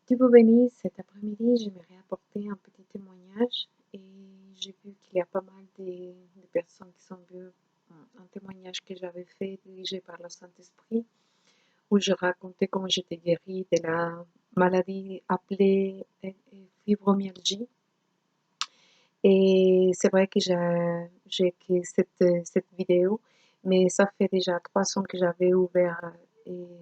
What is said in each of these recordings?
Dieu vous bénisse, cet après-midi, j'aimerais apporter un petit témoignage et j'ai vu qu'il y a pas mal de personnes qui sont vues un témoignage que j'avais fait dirigé par le Saint-Esprit où je racontais comment j'étais guérie de la maladie appelée fibromyalgie. Et c'est vrai que j'ai que cette vidéo, mais ça fait déjà 3 ans que j'avais ouvert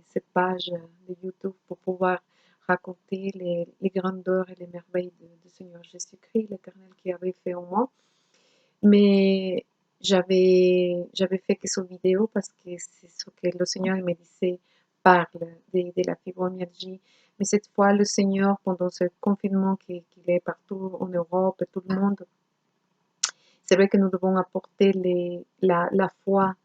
cette page de YouTube pour pouvoir raconter les grandeurs et les merveilles du Seigneur Jésus-Christ, l'Éternel qui avait fait en moi. Mais j'avais fait que cette vidéo parce que c'est ce que le Seigneur me disait, parle de la fibromyalgie. Mais cette fois, le Seigneur, pendant ce confinement qu'il est partout en Europe, tout le monde, c'est vrai que nous devons apporter la foi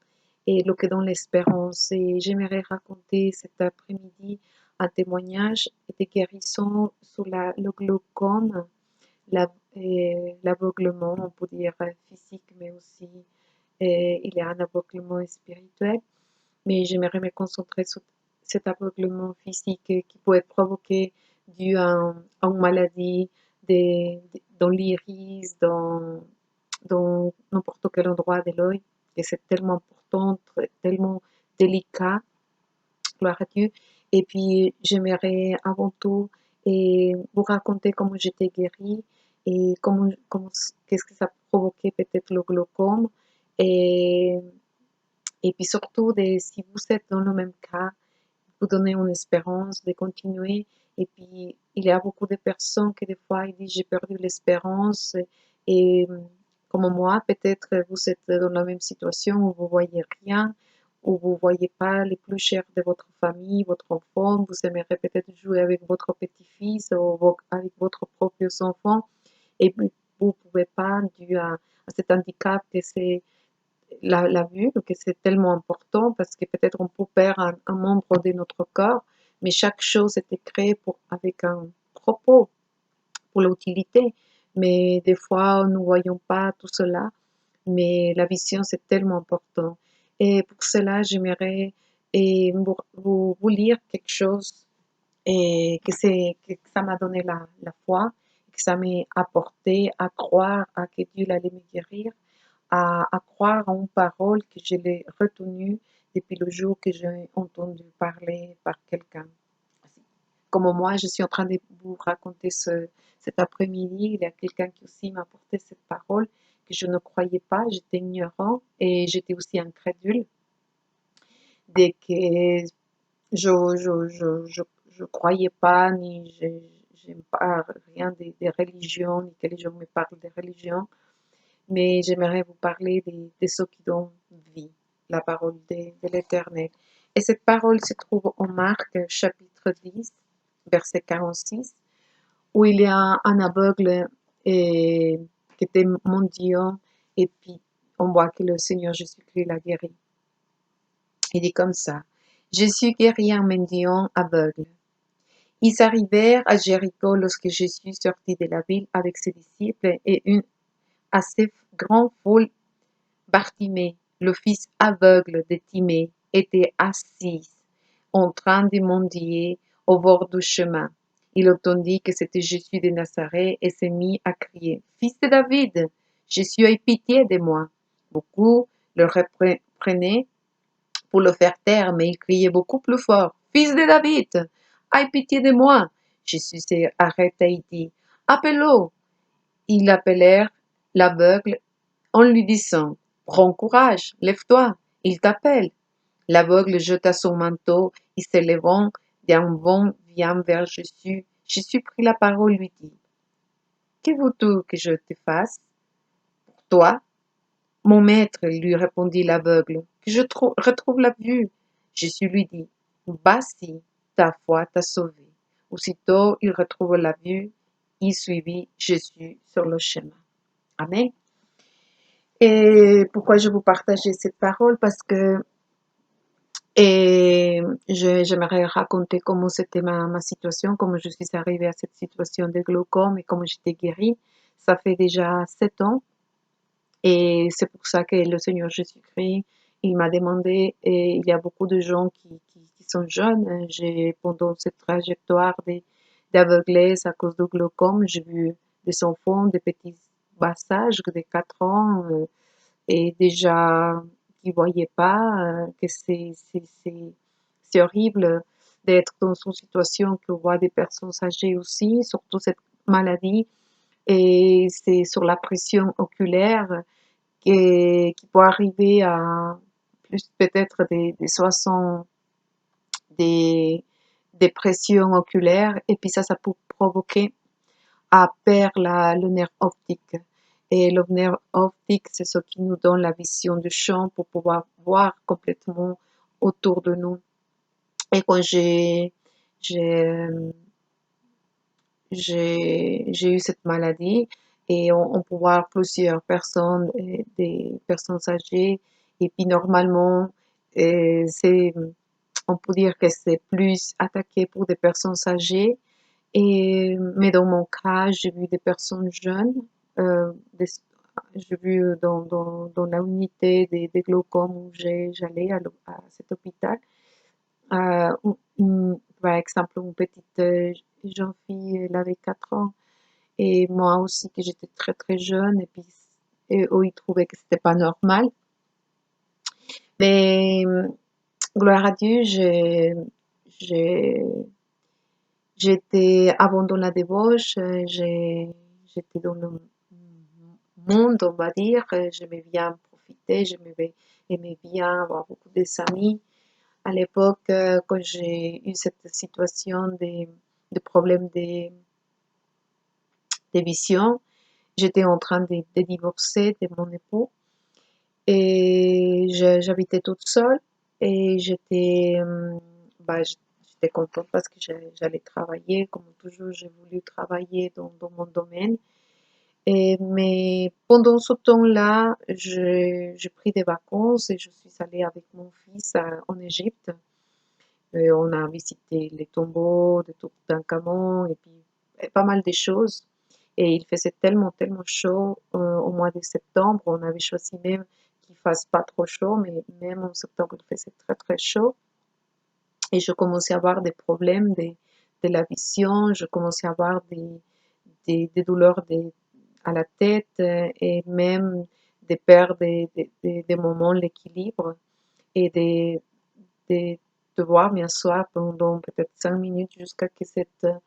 et ce que donne l'espérance. Et j'aimerais raconter cet après-midi un témoignage de guérison sur le glaucome, l'aveuglement, on peut dire physique, mais aussi il y a un aveuglement spirituel. Mais j'aimerais me concentrer sur cet aveuglement physique qui peut être provoqué dû à une maladie dans l'iris, dans n'importe quel endroit de l'œil, et c'est tellement important, tellement délicat, gloire à Dieu. Et puis, j'aimerais avant tout vous raconter comment j'étais guérie et qu'est-ce que ça provoquait peut-être le glaucome. Et, et puis surtout, si vous êtes dans le même cas, vous donner une espérance de continuer. Et puis, il y a beaucoup de personnes qui, des fois, ils disent, j'ai perdu l'espérance. Et comme moi, peut-être vous êtes dans la même situation où vous voyez rien, où vous voyez pas les plus chers de votre famille, votre enfant. Vous aimeriez peut-être jouer avec votre petit-fils ou avec votre propre enfant. Et puis, vous pouvez pas, dû à cet handicap que c'est la vue, que c'est tellement important parce que peut-être on peut perdre un membre de notre corps, mais chaque chose était créée avec un propos, pour l'utilité. Mais des fois, nous ne voyons pas tout cela, mais la vision, c'est tellement important. Et pour cela, j'aimerais vous lire quelque chose et que ça m'a donné la foi, que ça m'a apporté à croire à que Dieu allait me guérir, à croire en une parole que je l'ai retenue depuis le jour que j'ai entendu parler par quelqu'un. Comme moi, je suis en train de vous raconter cet après-midi, il y a quelqu'un qui aussi m'a apporté cette parole que je ne croyais pas, j'étais ignorant et j'étais aussi incrédule. Dès que je croyais pas, ni j'aime pas rien des religions, ni que les gens me parlent des religions, mais j'aimerais vous parler de ce qui donne vie, la parole de l'Éternel. Et cette parole se trouve en Marc, chapitre 10, verset 46, où il y a un aveugle qui était mendiant, et puis on voit que le Seigneur Jésus-Christ l'a guéri. Il dit comme ça, Jésus guérit un mendiant aveugle. Ils arrivèrent à Jéricho lorsque Jésus sortit de la ville avec ses disciples et une assez grande foule. Bartimée, le fils aveugle de Timée, était assis, en train de mendier au bord du chemin. Il entendit que c'était Jésus de Nazareth et se mit à crier, Fils de David, Jésus, aie pitié de moi. Beaucoup le reprenaient pour le faire taire, mais il criait beaucoup plus fort, Fils de David, aie pitié de moi. Jésus s'est arrêté et dit, Appelez-le. Ils l'appelèrent l'aveugle en lui disant, Prends courage, lève-toi, il t'appelle. L'aveugle jeta son manteau et se levant d'un bond vient vers Jésus. Jésus prit la parole et lui dit, Que veux-tu que je te fasse? Pour toi, mon maître, lui répondit l'aveugle, que je retrouve la vue. Jésus lui dit, Vas-y, ta foi t'a sauvé. Aussitôt il retrouva la vue, il suivit Jésus sur le chemin. Amen. Et pourquoi je vous partageais cette parole? Parce que j'aimerais raconter comment c'était ma situation, comment je suis arrivée à cette situation de glaucome et comment j'étais guérie. Ça fait déjà 7 ans et c'est pour ça que le Seigneur Jésus-Christ, il m'a demandé, et il y a beaucoup de gens qui sont jeunes, pendant cette trajectoire d'aveuglesse à cause du glaucome. J'ai vu des enfants, des petits passages de 4 ans et déjà qui ne voyaient pas que c'est horrible d'être dans une situation qu'on voit des personnes âgées aussi, surtout cette maladie. Et c'est sur la pression oculaire qui peut arriver à plus peut-être des 60, des, des pressions oculaires, et puis ça peut provoquer à perdre le nerf optique. Et le nerf optique, c'est ce qui nous donne la vision du champ pour pouvoir voir complètement autour de nous. Et quand j'ai, j'ai eu cette maladie et on peut voir plusieurs personnes, des personnes âgées, et puis normalement, c'est, on peut dire que c'est plus attaqué pour des personnes âgées, mais dans mon cas, j'ai vu des personnes jeunes, des- j'ai vu dans la unité des glaucomes où j'allais à cet hôpital, par exemple, une petite jeune fille, elle avait 4 ans, et moi aussi que j'étais très très jeune, et puis eux, ils trouvaient que c'était pas normal. Mais gloire à Dieu, j'ai, j'étais avant dans la débauche, j'étais dans le monde, on va dire, j'aimais bien profiter, aimais bien avoir beaucoup d'amis. À l'époque, quand j'ai eu cette situation de problème de vision, j'étais en train de divorcer de mon époux et j'habitais toute seule et j'étais contente parce que j'allais travailler. Comme toujours, j'ai voulu travailler dans mon domaine. Mais pendant ce temps-là, j'ai pris des vacances et je suis allée avec mon fils en Égypte. On a visité les tombeaux de Toutankhamon et puis pas mal de choses. Et il faisait tellement, tellement chaud au mois de septembre. On avait choisi même qu'il fasse pas trop chaud, mais même en septembre, il faisait très, très chaud. Et je commençais à avoir des problèmes de la vision. Je commençais à avoir des douleurs à la tête et même de perdre des moments l'équilibre et de devoir m'asseoir pendant peut-être 5 minutes jusqu'à ce que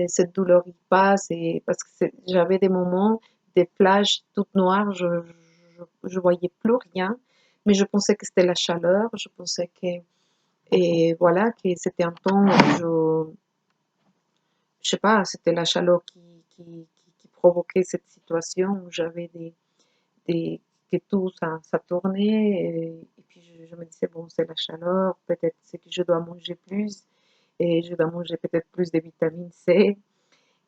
cette douleur y passe. Et parce que j'avais des moments, des plages toutes noires, je voyais plus rien, mais je pensais que c'était la chaleur, je pensais que, et voilà, que c'était un temps où je sais pas, c'était la chaleur qui provoquait cette situation où j'avais que tout ça tournait, et puis je me disais, bon, c'est la chaleur, peut-être c'est que je dois manger plus, et je dois manger peut-être plus de vitamine C.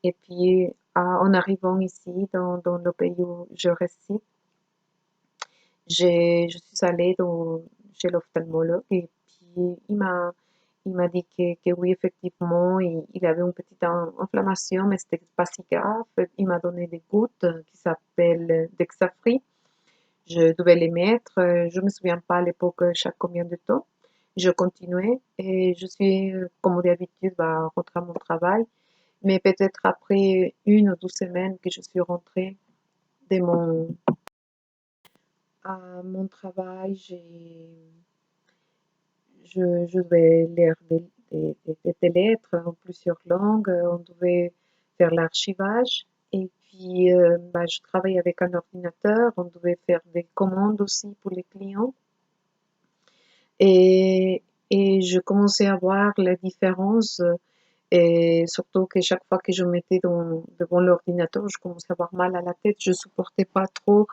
Et puis, en arrivant ici, dans le pays où je réside, je suis allée chez l'ophtalmologue et puis il m'a dit que oui, effectivement, il avait une petite inflammation, mais c'était pas si grave. Il m'a donné des gouttes qui s'appellent Dexafri. Je devais les mettre. Je me souviens pas à l'époque chaque combien de temps. Je continuais et je suis, comme d'habitude, rentrée à mon travail. Mais peut-être après 1 ou 2 semaines que je suis rentrée de à mon travail, je devais lire des lettres en plusieurs langues. On devait faire l'archivage. Et puis, je travaille avec un ordinateur. On devait faire des commandes aussi pour les clients. Et, et je commençais à voir la différence. Et surtout que chaque fois que je me mettais devant l'ordinateur, je commençais à avoir mal à la tête. Je supportais pas trop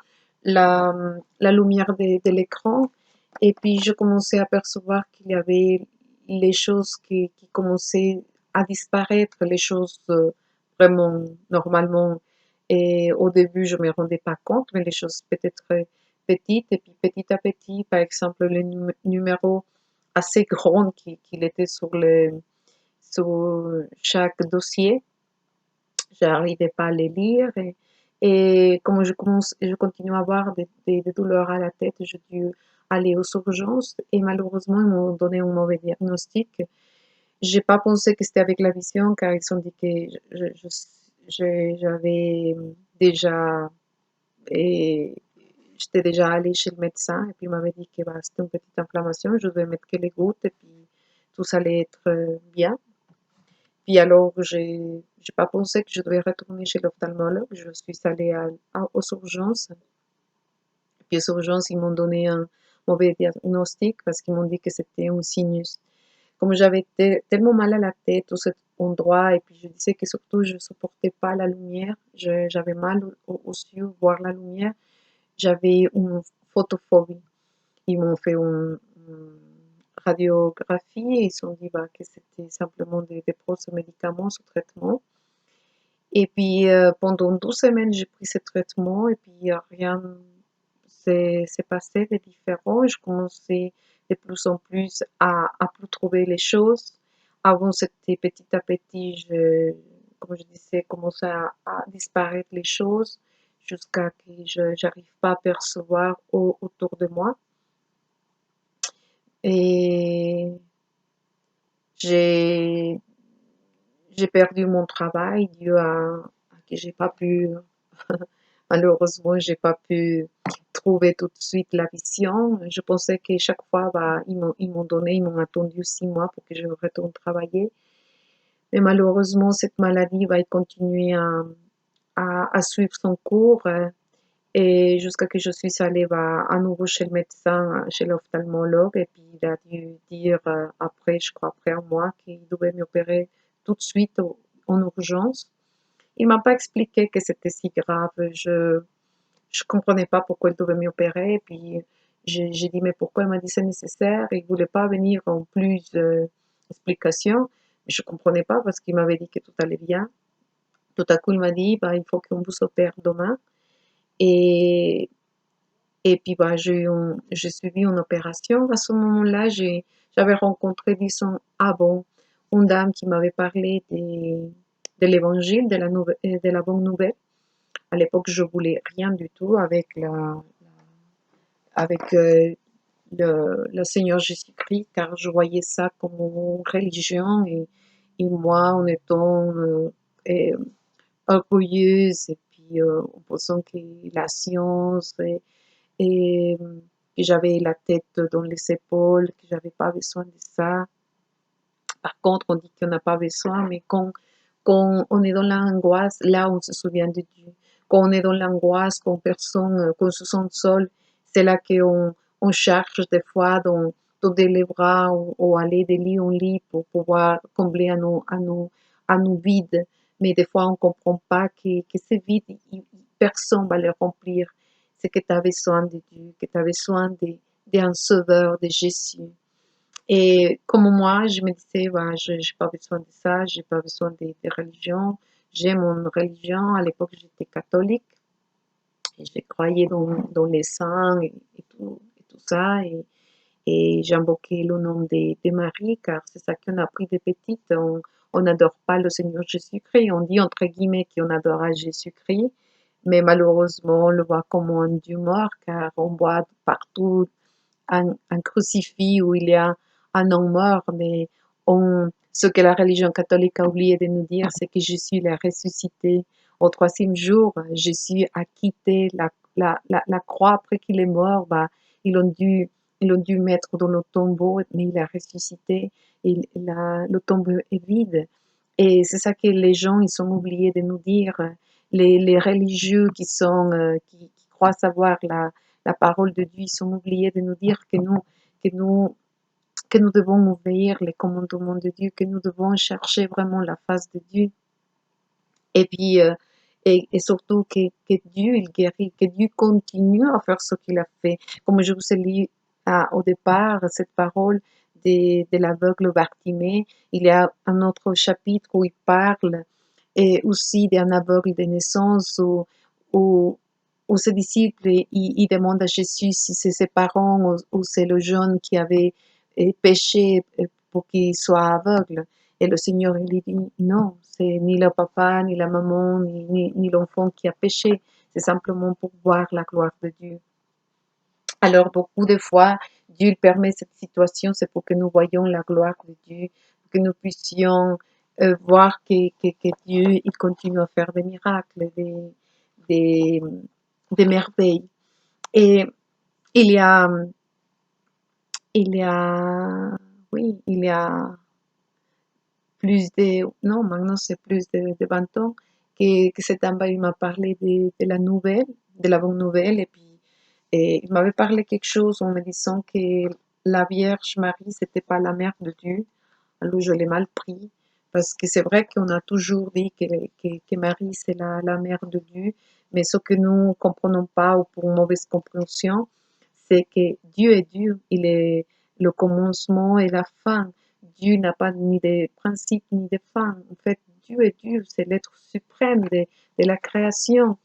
la, la lumière de l'écran. Et puis, je commençais à percevoir qu'il y avait les choses qui commençaient à disparaître, les choses vraiment normalement. Et au début, je me rendais pas compte, mais les choses peut-être petites. Et puis, petit à petit, par exemple, le numéro assez grand qu'il était sur chaque dossier. Je n'arrivais pas à les lire. Et comme je continue à avoir des douleurs à la tête, j'ai dû aller aux urgences et malheureusement, ils m'ont donné un mauvais diagnostic. j'ai pas pensé que c'était avec la vision, car ils ont dit que j'avais déjà, et j'étais déjà allée chez le médecin, et puis il m'avait dit que bah, c'était une petite inflammation, je devais mettre que les gouttes, et puis tout ça allait être bien. Puis alors, j'ai pas pensé que je devais retourner chez l'ophtalmologue. Je suis allée aux urgences. Et puis aux urgences, ils m'ont donné un mauvais diagnostic parce qu'ils m'ont dit que c'était un sinus. Comme j'avais tellement mal à la tête, tout cet endroit, et puis je disais que surtout je supportais pas la lumière. J'avais mal aux yeux, voir la lumière. J'avais une photophobie. Ils m'ont fait une radiographie et ils ont dit bah, que c'était simplement des fausses médicaments sous traitement. Et puis pendant 12 semaines, j'ai pris ce traitement et puis rien s'est passé de différent. Je commençais de plus en plus à plus trouver les choses. Avant, c'était petit à petit, comme je disais, commençait à disparaître les choses jusqu'à que je n'arrive pas à percevoir autour de moi. Et j'ai j'ai perdu mon travail dû à que j'ai pas pu, malheureusement, j'ai pas pu trouver tout de suite la vision. Je pensais que chaque fois, bah, ils m'ont attendu 6 mois pour que je retourne travailler. Mais malheureusement, cette maladie va continuer à suivre son cours. Et jusqu'à que je suis allée bah, à nouveau chez le médecin, chez l'ophtalmologue, et puis il a dû dire après, je crois après un mois, qu'il devait m'opérer tout de suite en urgence. Il m'a pas expliqué que c'était si grave. Je comprenais pas pourquoi il devait m'opérer. Et puis j'ai dit mais pourquoi il m'a dit c'est nécessaire. Il voulait pas venir en plus d'explications. Je comprenais pas parce qu'il m'avait dit que tout allait bien. Tout à coup il m'a dit bah, il faut qu'on vous opère demain. Et Et puis, bah, j'ai suivi une opération. À ce moment-là, j'avais rencontré, disons, avant, une dame qui m'avait parlé de l'évangile, de la bonne nouvelle. À l'époque, je voulais rien du tout avec avec le Seigneur Jésus-Christ, car je voyais ça comme une religion et moi, en étant et- orgueilleuse et puis en pensant que la science et que j'avais la tête dans les épaules, que j'avais pas besoin de ça. Par contre, on dit qu'on n'a pas besoin, mais quand on est dans l'angoisse, là, on se souvient de Dieu. Quand on est dans l'angoisse, qu'on se sent seul, c'est là on cherche des fois dans les bras ou aller de lit en lit pour pouvoir combler à nos vides. Mais des fois, on ne comprend pas que ces vides, personne ne va les remplir. C'est que tu as besoin de Dieu, que tu as besoin d'un sauveur, de Jésus. Et comme moi, je me disais, bah, je n'ai pas besoin de ça, j'ai pas besoin de religion. J'ai mon religion. À l'époque, j'étais catholique et je croyais dans les saints et tout ça. Et j'invoquais le nom de Marie, car c'est ça qu'on a appris de petite. On n'adore pas le Seigneur Jésus-Christ. On dit entre guillemets qu'on adore à Jésus-Christ, mais malheureusement, on le voit comme un Dieu mort, car on voit partout un crucifix où il y a un homme mort, mais ce que la religion catholique a oublié de nous dire, c'est que Jésus l'a ressuscité. Au troisième jour, Jésus a quitté la croix après qu'il est mort. Bah, ils ont dû, ils ont dû mettre dans le tombeau, mais il a ressuscité et le tombeau est vide. Et c'est ça que les gens, ils sont oubliés de nous dire. Les religieux qui croient savoir la parole de Dieu, ils sont oubliés de nous dire que nous, que nous devons obéir les commandements de Dieu, que nous devons chercher vraiment la face de Dieu. Et puis, et surtout que Dieu, il guérit, que Dieu continue à faire ce qu'il a fait. Comme je vous ai lu au départ, cette parole de l'aveugle Bartimée, il y a un autre chapitre où il parle et aussi d'un aveugle de naissance où, où ses disciples ils demandent à Jésus si c'est ses parents ou c'est le jeune qui avait péché pour qu'il soit aveugle. Et le Seigneur il lui dit non, c'est ni le papa, ni la maman, ni l'enfant qui a péché, c'est simplement pour voir la gloire de Dieu. Alors beaucoup de fois, Dieu permet cette situation, c'est pour que nous voyions la gloire de Dieu, que nous puissions voir que Dieu, il continue à faire des miracles, des, des merveilles. Et il y a, il y a, oui, il y a non, maintenant c'est plus de 20 ans que cet homme, il m'a parlé de la nouvelle, de la bonne nouvelle, et puis il m'avait parlé quelque chose en me disant que la Vierge Marie, c'était pas la mère de Dieu. Alors je l'ai mal pris, parce que c'est vrai qu'on a toujours dit que Marie, c'est la mère de Dieu, mais ce que nous ne comprenons pas, ou pour mauvaise compréhension, c'est que Dieu est Dieu, il est le commencement et la fin. Dieu n'a pas ni de principe ni de fin. En fait, Dieu est Dieu, c'est l'être suprême de la création.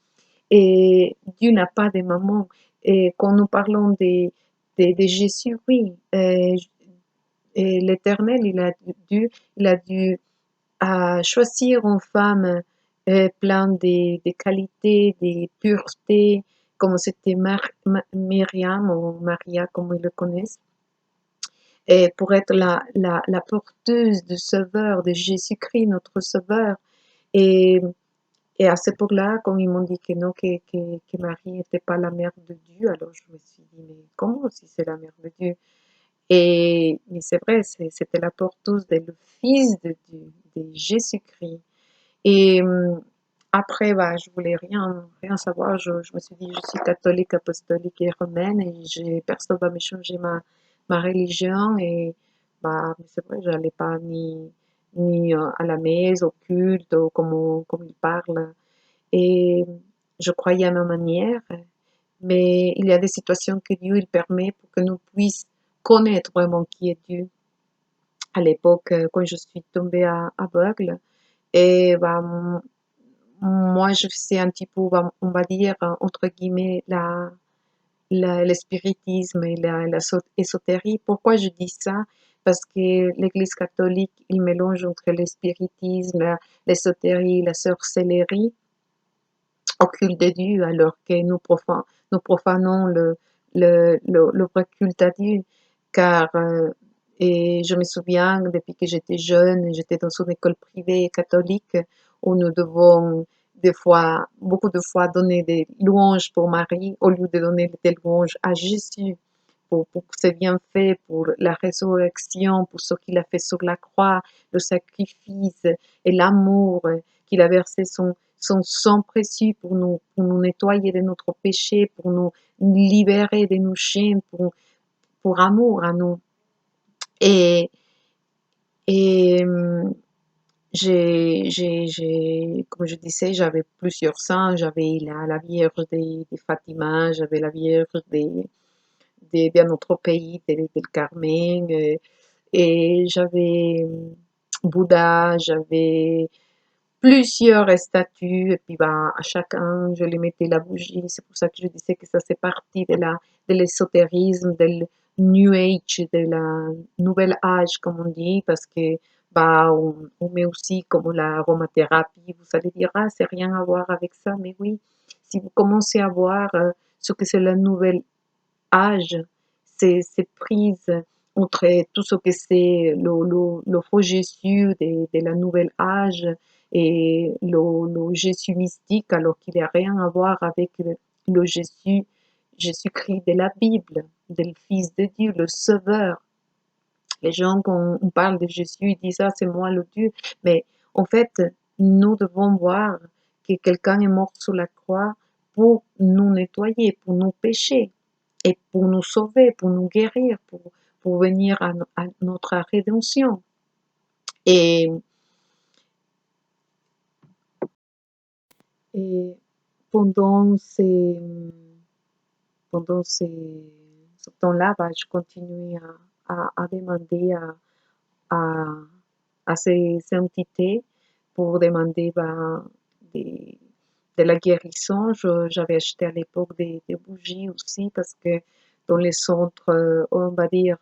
Et Dieu n'a pas de maman. Et quand nous parlons de Jésus, oui, et l'Éternel, il a dû choisir une femme pleine de qualités, de pureté, comme c'était Myriam ou Maria, comme ils le connaissent, et pour être la porteuse du Sauveur, de Jésus-Christ, notre Sauveur. Et, et à cette époque-là, quand ils m'ont dit que non, que Marie n'était pas la mère de Dieu, alors je me suis dit, mais comment si c'est la mère de Dieu? Et mais c'est vrai, c'était la porteuse de le Fils de Dieu, de Jésus-Christ. Et après, bah, je voulais rien savoir. Je me suis dit, je suis catholique, apostolique et romaine, et personne va me changer ma religion. Et bah, mais c'est vrai, j'allais pas ni à la messe, au culte, ou comme ils parlent. Et je croyais à ma manière, mais il y a des situations que Dieu il permet pour que nous puissions connaître vraiment qui est Dieu. À l'époque, quand je suis tombée aveugle, et bah, moi, je faisais un petit peu, on va dire, entre guillemets, le spiritisme et l'ésotérie. Pourquoi je dis ça? Parce que l'Église catholique, il mélange entre le spiritisme, l'ésotérie, la sorcellerie au culte de Dieu, alors que nous profanons le vrai culte à Dieu. Car, et je me souviens, depuis que j'étais jeune, j'étais dans une école privée catholique où nous devons des fois, beaucoup de fois, donner des louanges pour Marie au lieu de donner des louanges à Jésus pour ses bienfaits, pour la résurrection, pour ce qu'il a fait sur la croix, le sacrifice et l'amour qu'il a versé son sang précieux pour nous nettoyer de notre péché, pour nous libérer de nos chaînes, pour amour à nous. Et, et comme je disais, j'avais plusieurs saints. J'avais la Vierge de Fatima, j'avais la Vierge de notre pays, del Carmen, et j'avais Bouddha, j'avais plusieurs statues, et puis bah, à chacun, je les mettais la bougie. C'est pour ça que je disais que ça c'est partie de l'ésotérisme, du New Age, de la nouvelle âge, comme on dit, parce que bah, on met aussi comme la aromathérapie. Vous allez dire, ah, c'est rien à voir avec ça, mais oui, si vous commencez à voir ce que c'est la nouvelle âge, c'est prise entre tout ce que c'est le faux Jésus de la nouvelle âge et le Jésus mystique, alors qu'il n'y a rien à voir avec le Jésus-Christ de la Bible, du Fils de Dieu, le Sauveur. Les gens, quand on parle de Jésus, ils disent, ah, c'est moi le Dieu. Mais en fait, nous devons voir que quelqu'un est mort sur la croix pour nous nettoyer, pour nos péchés et pour nous sauver, pour nous guérir, pour venir à notre rédemption. Et, et pendant pendant ce temps-là, bah, je continuais à demander à, à ces entités pour demander bah, des, de la guérison. J'avais acheté à l'époque des bougies aussi parce que dans les centres, on va dire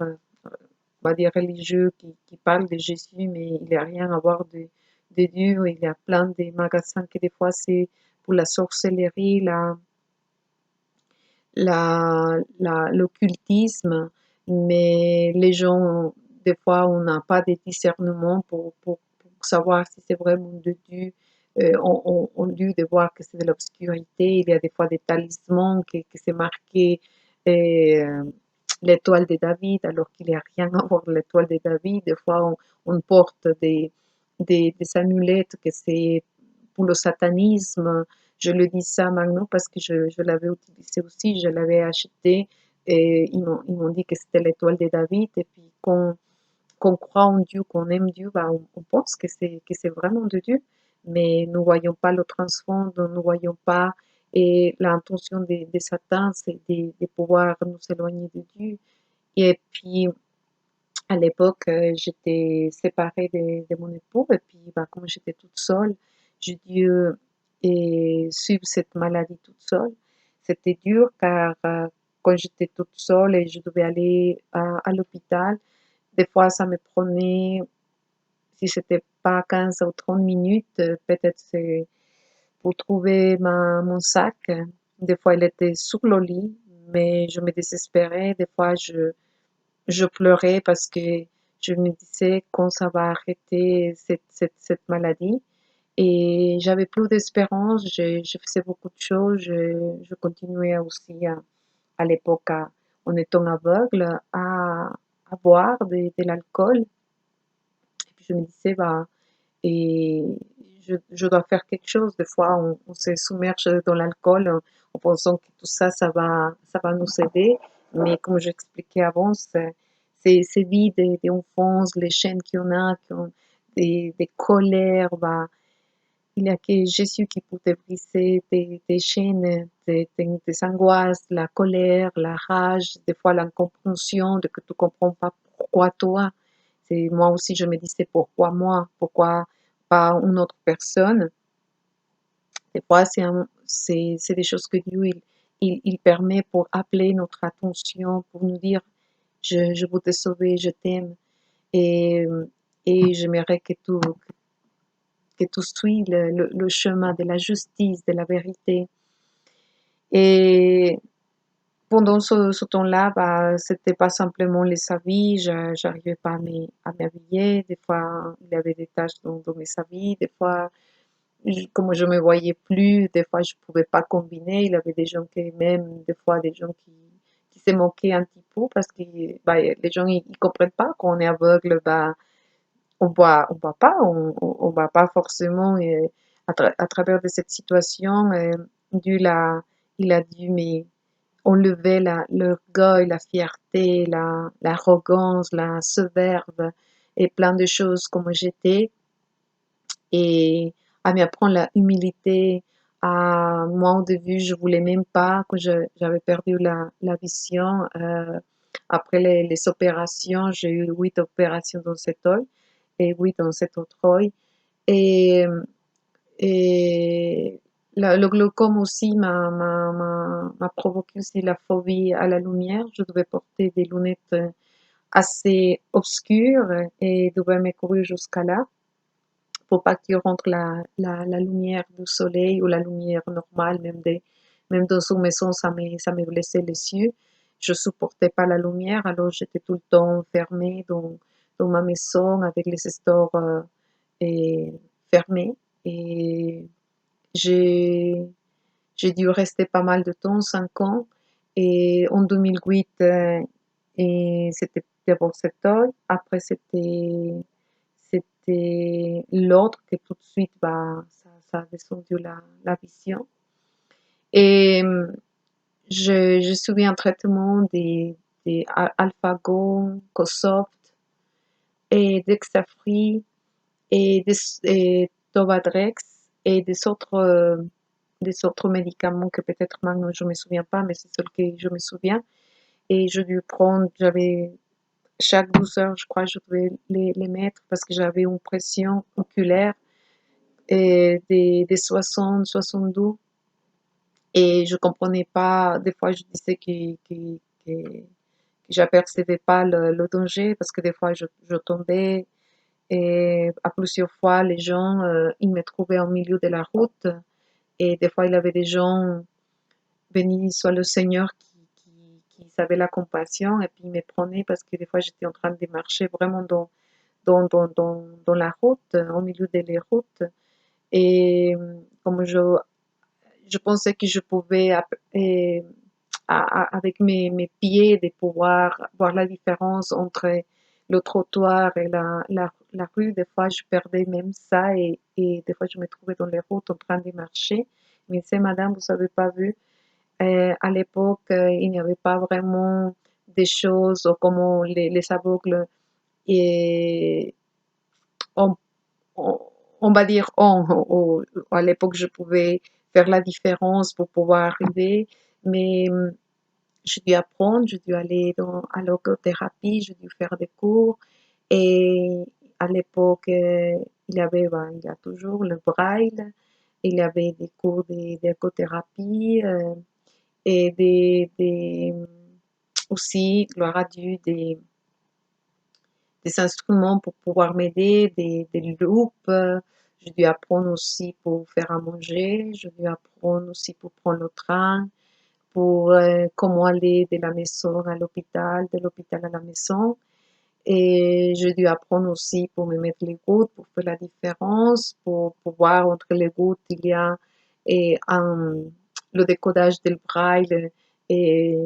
religieux qui parlent de Jésus, mais il n'y a rien à voir de Dieu. Il y a plein de magasins que des fois c'est pour la sorcellerie, l'occultisme, mais les gens, des fois, on n'a pas de discernement pour savoir si c'est vraiment de Dieu. Au lieu de voir que c'est de l'obscurité, il y a des fois des talismans que c'est marqué euh, l'étoile de David, alors qu'il n'y a rien à voir avec l'étoile de David. Des fois, on porte des amulettes que c'est pour le satanisme. Je le dis ça maintenant parce que je l'avais utilisé aussi, je l'avais acheté et ils m'ont dit que c'était l'étoile de David. Et puis, qu'on croit en Dieu, qu'on aime Dieu, bah, on pense que c'est vraiment de Dieu, mais nous ne voyons pas le transfond, nous ne voyons pas. Et l'intention de Satan, c'est de pouvoir nous éloigner de Dieu. Et puis, à l'époque, j'étais séparée de mon époux, et puis, bah, comme j'étais toute seule, j'ai dû suivre cette maladie toute seule. C'était dur car quand j'étais toute seule et je devais aller à l'hôpital, des fois, ça me prenait, si c'était pas 15 ou 30 minutes, peut-être c'est pour trouver mon sac. Des fois, il était sur le lit, mais je me désespérais. Des fois, je pleurais parce que je me disais quand ça va arrêter cette maladie. Et j'avais plus d'espérance. Je faisais beaucoup de choses. Je continuais aussi à l'époque, en étant aveugle, à boire de l'alcool. Et puis je me disais, bah, et je dois faire quelque chose. Des fois, on se submerge dans l'alcool en pensant que tout ça, ça va nous aider. Mais comme j'expliquais avant, c'est vide d'enfance, les chaînes qu'il y en a, qui ont des colères, bah, il n'y a que Jésus qui peut te briser tes chaînes, tes angoisses, la colère, la rage, des fois l'incompréhension de que tu ne comprends pas pourquoi toi. C'est, moi aussi, je me disais pourquoi moi, pourquoi pas une autre personne. Des fois, c'est des choses que Dieu, il permet pour appeler notre attention, pour nous dire, je veux te sauver, je t'aime. Et, et j'aimerais que tu suives le chemin de la justice, de la vérité. Et pendant ce temps-là, bah, c'était pas simplement les habits, j'arrivais pas à m'habiller. Des fois, il y avait des taches dans mes habits. Des fois, comme je me voyais plus, des fois, je pouvais pas combiner. Il y avait des gens qui, même, des fois, des gens qui se moquaient un petit peu parce que bah, les gens, ils comprennent pas quand on est aveugle, bah, on voit pas forcément à travers de cette situation. Dieu il a dû mais enlever l'orgueil, la fierté, l'arrogance, la sourve et plein de choses comme j'étais et à m'apprendre la humilité. Moi, au début, je voulais même pas, quand j'avais perdu la vision, après les opérations, j'ai eu 8 opérations dans cet œil et 8 dans cet autre œil. Et, et le glaucome aussi m'a provoqué aussi la phobie à la lumière. Je devais porter des lunettes assez obscures et devais me couvrir jusqu'à là pour pas qu'il rentre la lumière du soleil ou la lumière normale, même dans une maison, ça me blessait les yeux. Je supportais pas la lumière, alors j'étais tout le temps fermée dans ma maison avec les stores et fermés. Et j'ai, j'ai dû rester pas mal de temps, 5 ans. Et en 2008, et c'était d'abord cet œil, après c'était l'autre que tout de suite, bah, ça a descendu la vision. Et je suivi un traitement des Alphago, Cosoft et Dexafri et Tovadrex et des autres médicaments que peut-être maintenant je ne me souviens pas, mais c'est ceux que je me souviens. Et je dû prendre, j'avais chaque 12 heures, je crois, je devais les mettre parce que j'avais une pression oculaire et des 60, 72. Et je comprenais pas, des fois je disais que j'apercevais pas le danger parce que des fois je tombais et à plusieurs fois les gens, ils me trouvaient au milieu de la route et des fois il y avait des gens bénis soit le Seigneur qui avait la compassion et puis il me prenait parce que des fois j'étais en train de marcher vraiment dans la route, au milieu de la route. Et comme je pensais que je pouvais, avec mes pieds, de pouvoir voir la différence entre le trottoir et la rue. Des fois, je perdais même ça et des fois, je me trouvais dans les routes en train de marcher. Mais c'est madame, vous avez pas vu, à l'époque, il n'y avait pas vraiment des choses comme les aveugles et on, on, on va dire à l'époque, je pouvais faire la différence pour pouvoir arriver, mais j'ai dû apprendre, j'ai dû aller à l'orthothérapie, j'ai dû faire des cours. Et à l'époque, il y avait, il y a toujours le braille, il y avait des cours d'écothérapie et aussi, gloire à Dieu, des instruments pour pouvoir m'aider, des loupes. J'ai dû apprendre aussi pour faire à manger, j'ai dû apprendre aussi pour prendre le train, pour comment aller de la maison à l'hôpital, de l'hôpital à la maison. Et j'ai dû apprendre aussi pour me mettre les gouttes, pour faire la différence, pour voir entre les gouttes, il y a le décodage du braille et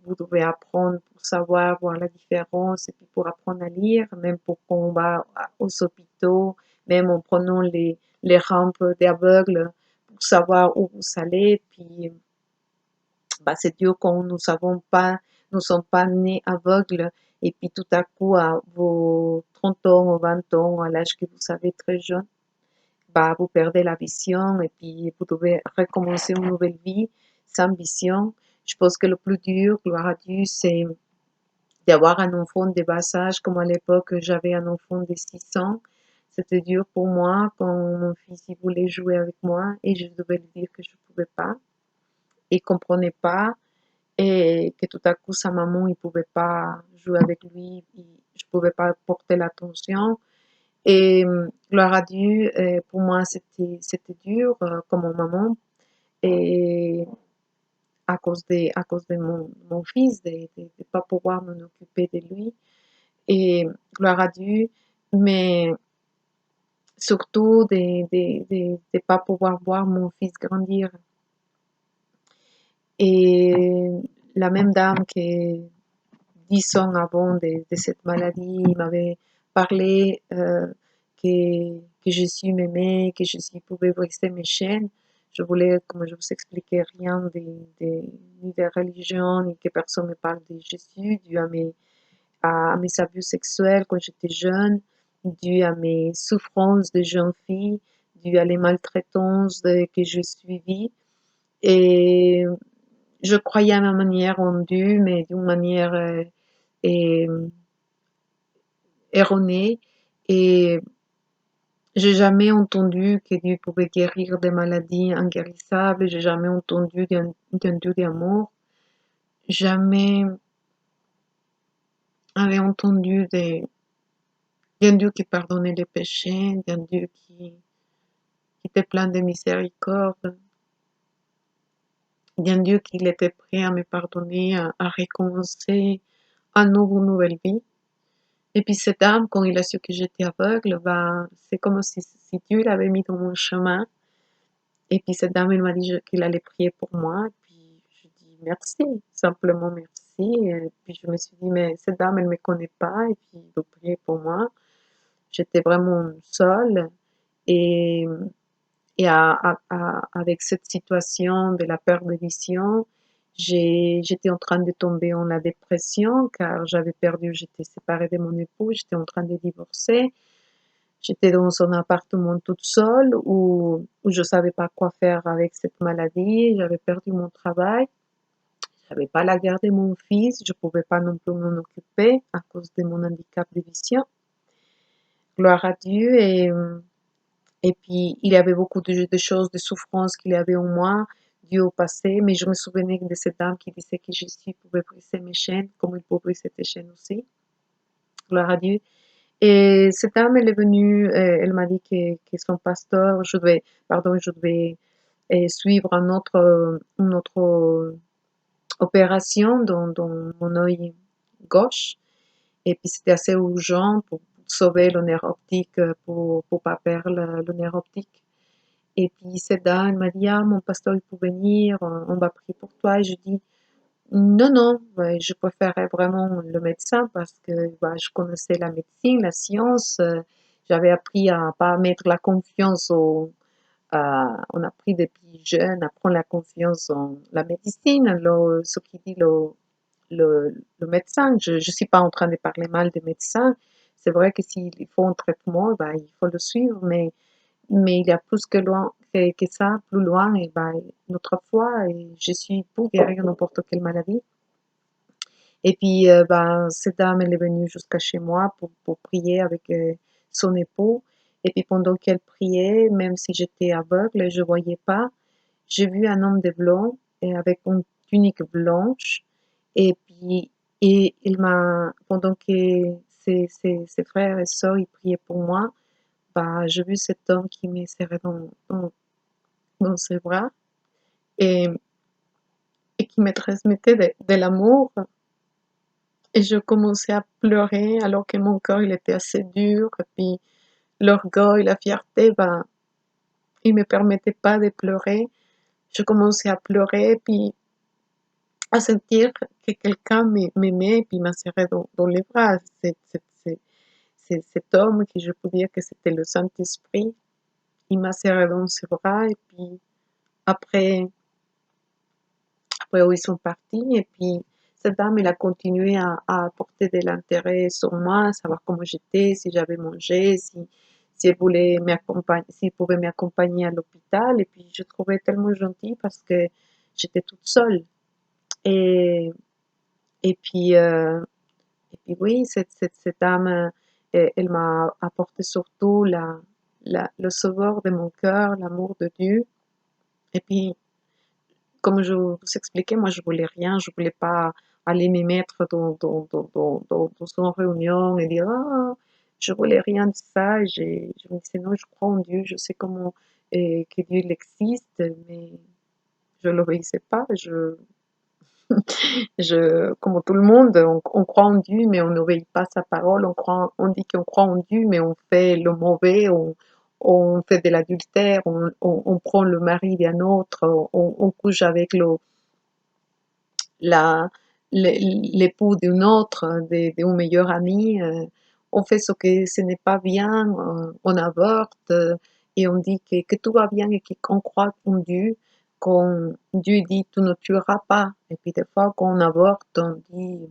vous devez apprendre pour savoir voir la différence et puis pour apprendre à lire, même pour quand on va aux hôpitaux, même en prenant les rampes d'aveugles pour savoir où vous allez. Puis c'est dur quand nous sommes pas nés aveugles et puis tout à coup, à vos 30 ans ou 20 ans, à l'âge que vous avez très jeune, vous perdez la vision et puis vous devez recommencer une nouvelle vie sans vision. Je pense que le plus dur, gloire à Dieu, c'est d'avoir un enfant de bas âge, comme à l'époque, j'avais un enfant de 6 ans. C'était dur pour moi quand mon fils il voulait jouer avec moi et je devais lui dire que je ne pouvais pas. Il ne comprenait pas et que tout à coup sa maman il pouvait pas jouer avec lui, je pouvais pas porter l'attention et gloire à Dieu, pour moi c'était dur comme maman et à cause de mon fils de pas pouvoir m'en occuper de lui et gloire à Dieu, mais surtout de pas pouvoir voir mon fils grandir et la même dame que 10 ans avant de cette maladie, il m'avait parlé que Jésus m'aimait, que Jésus pouvait briser mes chaînes. Je voulais, comme je vous expliquais, rien ni de religion, ni que personne me parle de Jésus, dû à mes abus sexuels quand j'étais jeune, dû à mes souffrances de jeune fille, dû à les maltraitances que j'ai suivies. Et je croyais à ma manière en Dieu, mais d'une manière et erronée et j'ai jamais entendu que Dieu pouvait guérir des maladies inguérissables, j'ai jamais entendu d'un Dieu d'amour, jamais avait entendu d'un Dieu qui pardonnait les péchés, d'un Dieu qui était plein de miséricorde, d'un Dieu qui était prêt à me pardonner, à recommencer à nouveau une nouvelle vie. Et puis cette âme, quand il a su que j'étais aveugle, c'est comme si Dieu l'avait mis dans mon chemin. Et puis cette dame, elle m'a dit qu'il allait prier pour moi. Et puis je dis merci, simplement merci. Et puis je me suis dit, mais cette dame, elle ne me connaît pas. Et puis il veut prier pour moi. J'étais vraiment seule. Et, avec cette situation de la perte de vision, j'étais en train de tomber en la dépression car j'étais séparée de mon époux, j'étais en train de divorcer. J'étais dans un appartement toute seule où je savais pas quoi faire avec cette maladie. J'avais perdu mon travail. J'avais pas la garde de mon fils. Je pouvais pas non plus m'en occuper à cause de mon handicap de vision. Gloire à Dieu. Et puis, il y avait beaucoup de choses, de souffrances qu'il y avait en moi, dues au passé. Mais je me souvenais de cette dame qui disait que Jésus pouvait briser mes chaînes, comme il peut briser tes chaînes aussi. Gloire à Dieu. Et cette dame, elle est venue, elle m'a dit que son pasteur, je devais suivre un autre opération dans mon œil gauche. Et puis c'était assez urgent pour sauver le nerf optique, pour pas perdre le nerf optique. Et puis cette dame m'a dit, ah, mon pasteur, il peut venir, on va prier pour toi. Et je dis, non, non, ouais, je préférais vraiment le médecin parce que bah, je connaissais la médecine, la science. J'avais appris à pas mettre la confiance on a appris depuis jeune à prendre la confiance en la médecine, ce qui dit le médecin. Je ne suis pas en train de parler mal des médecins. C'est vrai que s'il faut un traitement, ben, il faut le suivre, mais il y a plus que ça, plus loin, et ben, notre foi, et je suis pour guérir n'importe quelle maladie. Et puis, ben, cette dame, elle est venue jusqu'à chez moi pour prier avec son époux. Et puis, pendant qu'elle priait, même si j'étais aveugle, je ne voyais pas, j'ai vu un homme de blanc et avec une tunique blanche. Et puis, et il m'a, pendant que ses frères et sœurs, ils priaient pour moi, bah, j'ai vu cet homme qui m'est serré dans ses bras et, et qui me transmettait de l'amour. Et je commençais à pleurer alors que mon cœur il était assez dur. Et puis l'orgueil, la fierté, ben, il me permettait pas de pleurer. Je commençais à pleurer, puis à sentir que quelqu'un m'aimait, puis m'a serré dans les bras. Cet homme qui je peux dire que c'était le Saint-Esprit, il m'a serré dans ses bras. Et puis après, après où ils sont partis, et puis cette dame, elle a continué à porter de l'intérêt sur moi, savoir comment j'étais, si j'avais mangé, si elle voulait m'accompagner, s'il pouvait m'accompagner à l'hôpital. Et puis je trouvais tellement gentil parce que j'étais toute seule. Et, et puis, euh, et puis oui, cette dame, elle m'a apporté surtout le sauveur de mon cœur, l'amour de Dieu. Et puis comme je vous expliquais, moi, je voulais rien, je voulais pas aller me mettre dans une réunion et dire, ah, je voulais rien de ça. Je me disais, non, je crois en Dieu, je sais comment, que Dieu il existe, mais je l'obéissais pas. Comme tout le monde, on croit en Dieu, mais on n'obéit pas à sa parole. On dit qu'on croit en Dieu, mais on fait le mauvais, on fait de l'adultère, on prend le mari d'un autre, on couche avec la, l'époux d'une autre, d'un meilleur ami. On fait ce que ce n'est pas bien, on avorte et on dit que tout va bien et qu'on croit en Dieu, quand Dieu dit tu ne tueras pas. Et puis des fois, quand on avorte, on dit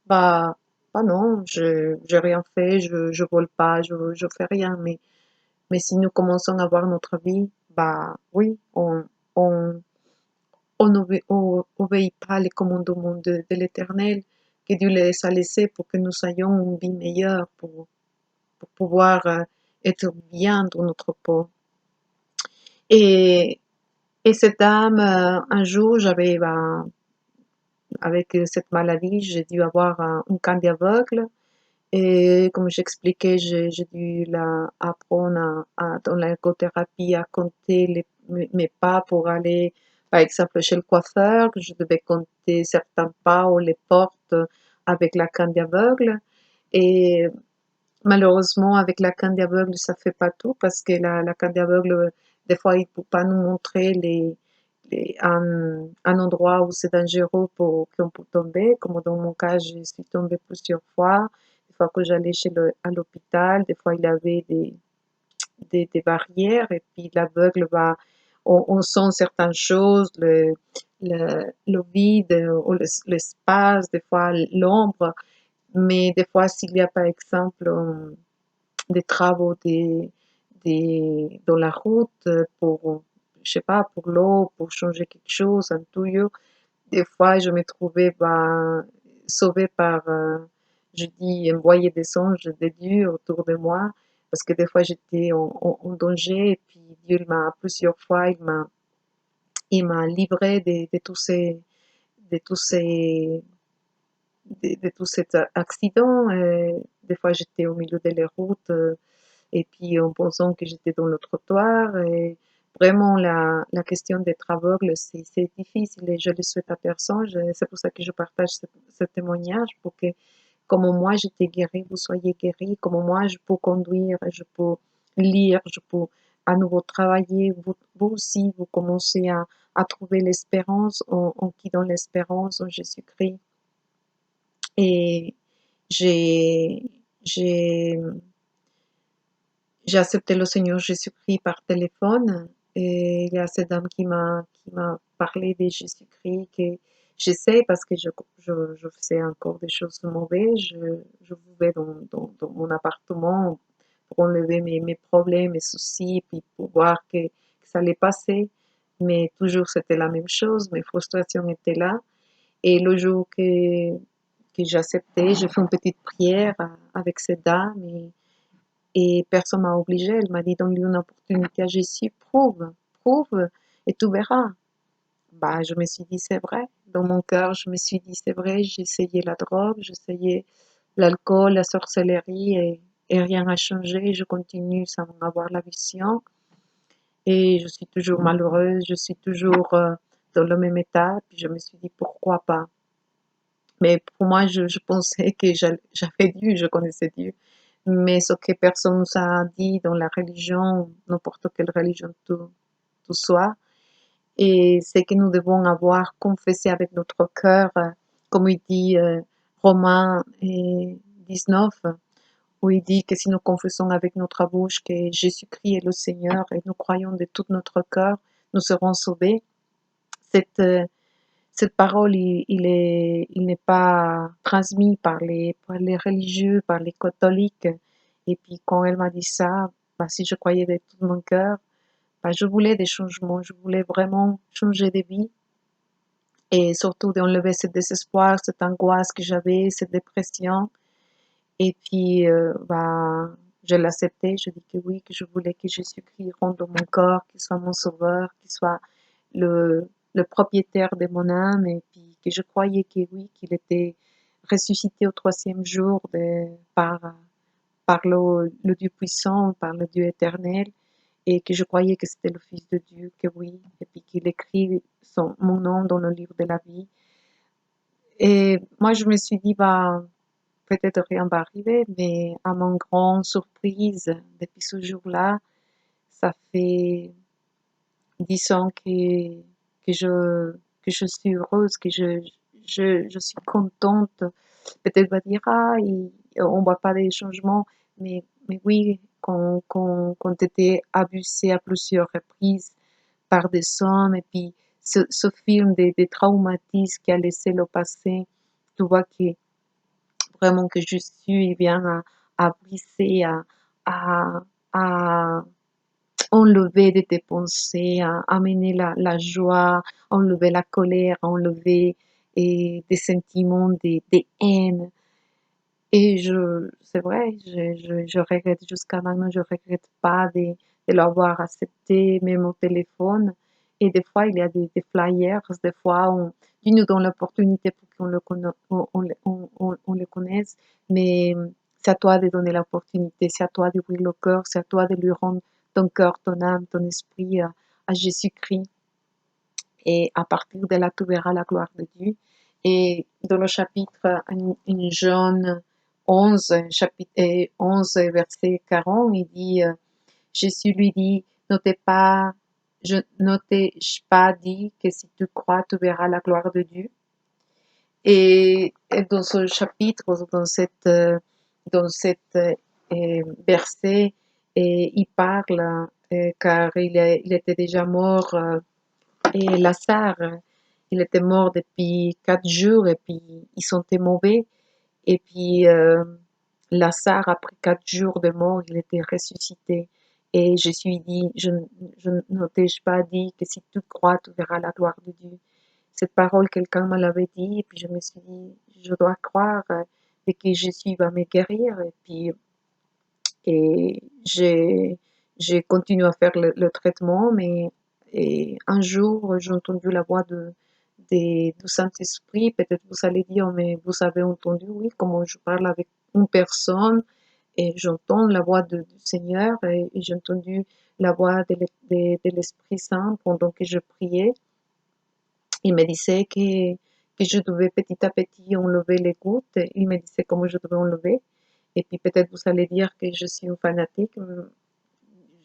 bah, bah non, je n'ai rien fait, je ne vole pas, je fais rien. Mais si nous commençons à voir notre vie, bah oui, on, on n'obéit pas les commandements de l'Éternel que Dieu les a laissés pour que nous ayons une vie meilleure, pour pouvoir être bien dans notre peau. Et, et cette dame, un jour, avec cette maladie, j'ai dû avoir un canne aveugle. Et comme j'expliquais, j'ai dû apprendre dans l'écothérapie à compter mes pas pour aller, par exemple, chez le coiffeur, que je devais compter certains pas ou les portes avec la canne aveugle. Et malheureusement, avec la canne aveugle, ça fait pas tout parce que la canne aveugle, des fois, il ne peut pas nous montrer un endroit où c'est dangereux pour qu'on peut tomber. Comme dans mon cas, je suis tombée plusieurs fois. Des fois que j'allais à l'hôpital, des fois il y avait des barrières et puis l'aveugle va, on sent certaines choses, le vide ou l'espace, des fois l'ombre, mais des fois s'il y a par exemple des travaux dans la route pour, je sais pas, pour l'eau, pour changer quelque chose, un tuyau. Des fois, je me trouvais ben, sauvée par, je dis, envoyer des anges de Dieu autour de moi, parce que des fois j'étais en danger, et puis Dieu plusieurs fois, il m'a livré de tous ces, de tous ces accidents. Des fois, j'étais au milieu de la route et puis en pensant que j'étais dans le trottoir. Et vraiment la question d'être aveugle, c'est difficile et je le souhaite à personne. C'est pour ça que je partage ce témoignage pour que, comme moi j'étais guérie, vous soyez guéris, comme moi je peux conduire, je peux lire, je peux à nouveau travailler. Vous aussi, vous commencez à trouver l'espérance en qui donne l'espérance, en Jésus-Christ. Et j'ai, j'ai, j'ai accepté le Seigneur Jésus-Christ par téléphone et il y a cette dame qui m'a parlé de Jésus-Christ que je sais parce que je faisais encore des choses mauvaises. Je vivais dans mon appartement pour enlever mes problèmes, mes soucis, puis pour voir que ça allait passer. Mais toujours c'était la même chose, mes frustrations étaient là. Et le jour que j'ai accepté, j'ai fait une petite prière avec cette dame et personne m'a obligée. Elle m'a dit donne-lui une opportunité à Jésus, prouve et tu verras. Bah, je me suis dit c'est vrai. Dans mon cœur, je me suis dit c'est vrai. J'ai essayé la drogue, j'ai essayé l'alcool, la sorcellerie et rien n'a changé. Je continue sans avoir la vision et je suis toujours malheureuse. Je suis toujours dans le même état. Puis je me suis dit pourquoi pas. Mais pour moi, je pensais que j'avais Dieu, je connaissais Dieu. Mais ce que personne nous a dit dans la religion, n'importe quelle religion tout soit, et c'est que nous devons avoir confessé avec notre cœur, comme il dit Romains 19, où il dit que si nous confessons avec notre bouche que Jésus-Christ est le Seigneur et nous croyons de tout notre cœur, nous serons sauvés. Cette, euh, cette parole, il n'est pas transmis par les religieux, par les catholiques. Et puis quand elle m'a dit ça, bah, si je croyais de tout mon cœur, bah, je voulais des changements, je voulais vraiment changer de vie et surtout d'enlever ce désespoir, cette angoisse que j'avais, cette dépression. Et puis, bah, je l'acceptais, je dis que oui, que je voulais que Jésus-Christ rentre dans mon corps, qu'il soit mon sauveur, qu'il soit le propriétaire de mon âme, et puis que je croyais que oui, qu'il était ressuscité au troisième jour par le Dieu puissant, par le Dieu éternel, et que je croyais que c'était le Fils de Dieu, que oui, et puis qu'il écrit mon nom dans le livre de la vie. Et moi, je me suis dit, bah, peut-être rien va arriver, mais à mon grande surprise, depuis ce jour-là, ça fait 10 ans que je suis heureuse, que je suis contente. Peut-être va dire, ah, on voit pas des changements, mais oui, quand tu étais abusé à plusieurs reprises par des hommes, et puis ce film des traumatismes qui a laissé le passé, tu vois que vraiment que Jésus, il vient à briser, à, à enlever de tes pensées, à amener la joie, enlever la colère, enlever des sentiments de haine. Et c'est vrai, je regrette jusqu'à maintenant, je regrette pas de l'avoir accepté, même au téléphone. Et des fois, il y a des flyers, des fois, Dieu nous donne l'opportunité pour qu'on on le connaisse, mais c'est à toi de donner l'opportunité, c'est à toi d'ouvrir le cœur, c'est à toi de lui rendre ton cœur, ton âme, ton esprit à Jésus-Christ. Et à partir de là, tu verras la gloire de Dieu. Et dans le chapitre en Jean 11, chapitre 11, verset 40, il dit, Jésus lui dit, je ne t'ai pas dit que si tu crois, tu verras la gloire de Dieu. Et dans ce chapitre, dans cette verset, et il parle, car il était déjà mort, et Lazare, il était mort depuis 4 jours et puis il sentait mauvais. Et puis Lazare, après 4 jours de mort, il était ressuscité. Et je suis dit, je ne t'ai-je pas dit que si tu crois, tu verras la gloire de Dieu. Cette parole, quelqu'un me l'avait dit, et puis je me suis dit, je dois croire et que Jésus va me guérir. Et puis et j'ai continué à faire le traitement, mais et un jour, j'ai entendu la voix du Saint-Esprit. Peut-être vous allez dire, mais vous avez entendu, oui, comment je parle avec une personne et j'entends la voix du Seigneur et j'ai entendu la voix de l'Esprit Saint pendant que je priais. Il me disait que je devais petit à petit enlever les gouttes. Il me disait comment je devais enlever. Et puis peut-être vous allez dire que je suis une fanatique.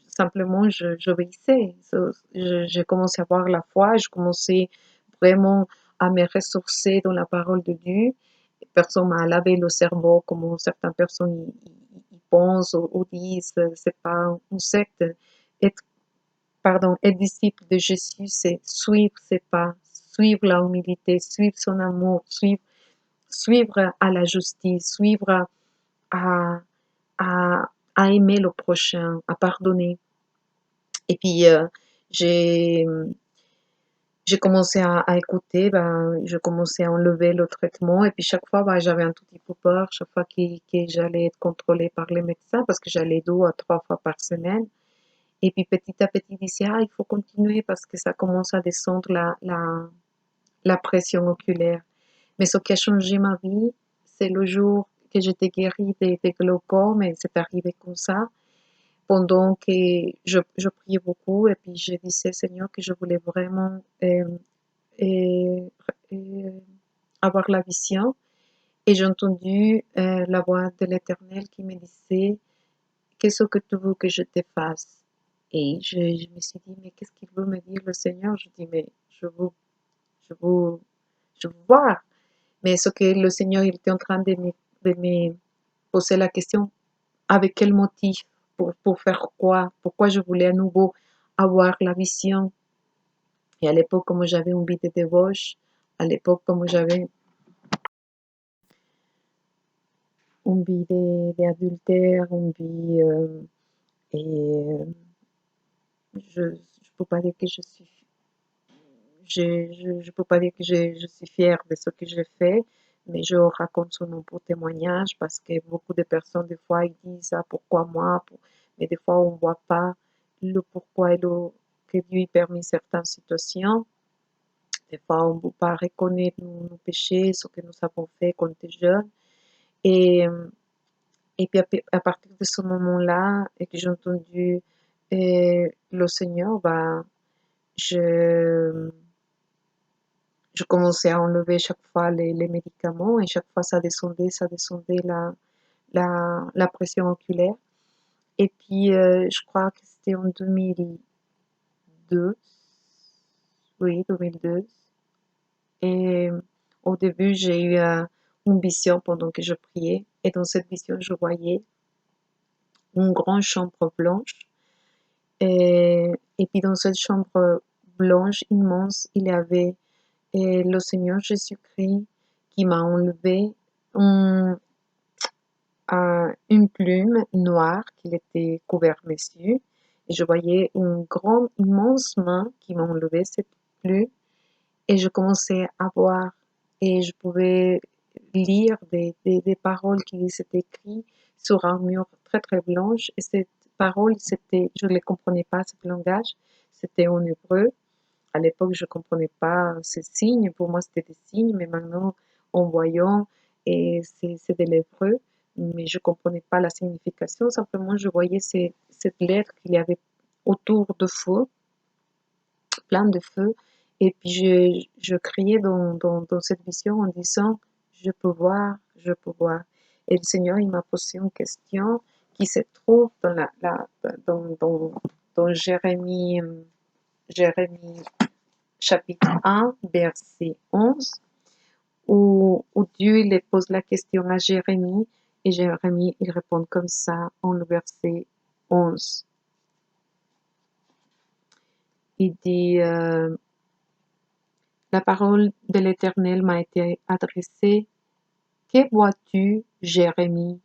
Simplement, j'obéissais. J'ai commencé à avoir la foi. Je commençais vraiment à me ressourcer dans la parole de Dieu. Personne m'a lavé le cerveau comme certaines personnes y pensent ou disent. C'est pas une secte. Être être disciple de Jésus, c'est suivre ses pas, suivre la humilité, suivre son amour, suivre à la justice, suivre à, à, à aimer le prochain, à pardonner. Et puis, j'ai commencé à écouter, je commençais à enlever le traitement. Et puis, chaque fois, j'avais un tout petit peu peur, chaque fois que j'allais être contrôlée par les médecins, parce que j'allais 2 à 3 fois par semaine. Et puis petit à petit, il disait, ah, il faut continuer parce que ça commence à descendre la pression oculaire. Mais ce qui a changé ma vie, c'est le jour que j'étais guérie de glaucome et c'est arrivé comme ça. Pendant que je priais beaucoup et puis je disais, Seigneur, que je voulais vraiment euh, euh, avoir la vision. Et j'ai entendu la voix de l'Éternel qui me disait, qu'est-ce que tu veux que je te fasse? Et je me suis dit, mais qu'est-ce qu'il veut me dire le Seigneur? Je dis, mais je veux, je veux voir. Mais ce que le Seigneur il était en train de me poser la question, avec quel motif? Pour faire quoi? Pourquoi je voulais à nouveau avoir la vision? Et à l'époque, comme j'avais une vie de débauche, à l'époque, comme j'avais une vie d'adultère, une vie, et je ne peux pas dire que je peux pas dire que je suis fière de ce que j'ai fait, mais je raconte son nom pour témoignage parce que beaucoup de personnes, des fois, ils disent, ah, pourquoi moi? Mais des fois, on ne voit pas le pourquoi que Dieu a permis certaines situations. Des fois, on ne peut pas reconnaître nos péchés, ce que nous avons fait quand on était jeunes. Et, et puis, à partir de ce moment-là, et que j'ai entendu le Seigneur, je, je commençais à enlever chaque fois les médicaments et chaque fois ça descendait la pression oculaire. Et puis, je crois que c'était en 2002, oui, 2002. Et au début, j'ai eu une vision pendant que je priais. Et dans cette vision, je voyais une grande chambre blanche. Et puis dans cette chambre blanche immense, il y avait le Seigneur Jésus-Christ qui m'a enlevé un- une plume noire qui était couverte mes yeux. Et je voyais une grande, immense main qui m'a enlevé cette plume. Et je commençais à voir et je pouvais lire des paroles qui s'étaient écrites sur un mur très très blanche. Et ces paroles, je ne les comprenais pas, ce langage, c'était en hébreu. À l'époque, je ne comprenais pas ces signes. Pour moi, c'était des signes, mais maintenant, en voyant, et c'est de l'hébreu, mais je ne comprenais pas la signification. Simplement, je voyais cette lettre qu'il y avait autour de feu, plein de feu. Et puis, je criais dans cette vision en disant, je peux voir, je peux voir. Et le Seigneur, il m'a posé une question qui se trouve dans Jérémie chapitre 1, verset 11, où Dieu il pose la question à Jérémie, et Jérémie, il répond comme ça en le verset 11. Il dit, la parole de l'Éternel m'a été adressée. Que vois-tu, Jérémie?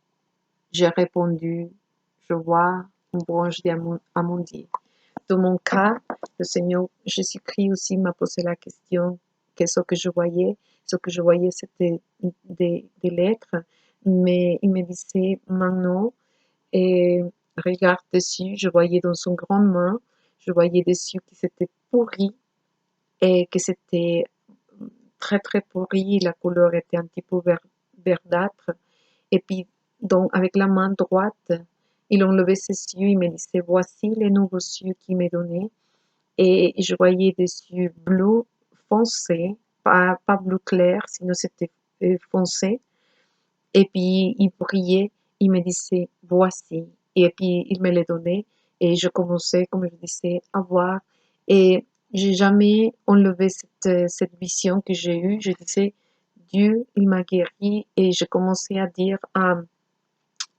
J'ai répondu, je vois une branche d'amandier. Dans mon cas, le Seigneur Jésus-Christ aussi m'a posé la question, qu'est-ce que je voyais? Ce que je voyais, c'était des lettres, mais il me disait, maintenant, et regarde dessus, je voyais dans son grande main, je voyais dessus que c'était pourri et que c'était très très pourri, la couleur était un petit peu verdâtre. Et puis, donc, avec la main droite, il enlevait ses yeux, il me disait, voici les nouveaux yeux qu'il m'a donnés. Et je voyais des yeux bleus foncés, pas bleu clair, sinon c'était foncé. Et puis il brillaient, il me disait voici. Et puis il me les donnait et je commençais, comme je disais, à voir. Et j'ai jamais enlevé cette vision que j'ai eue. Je disais, Dieu, il m'a guéri et je commençais à dire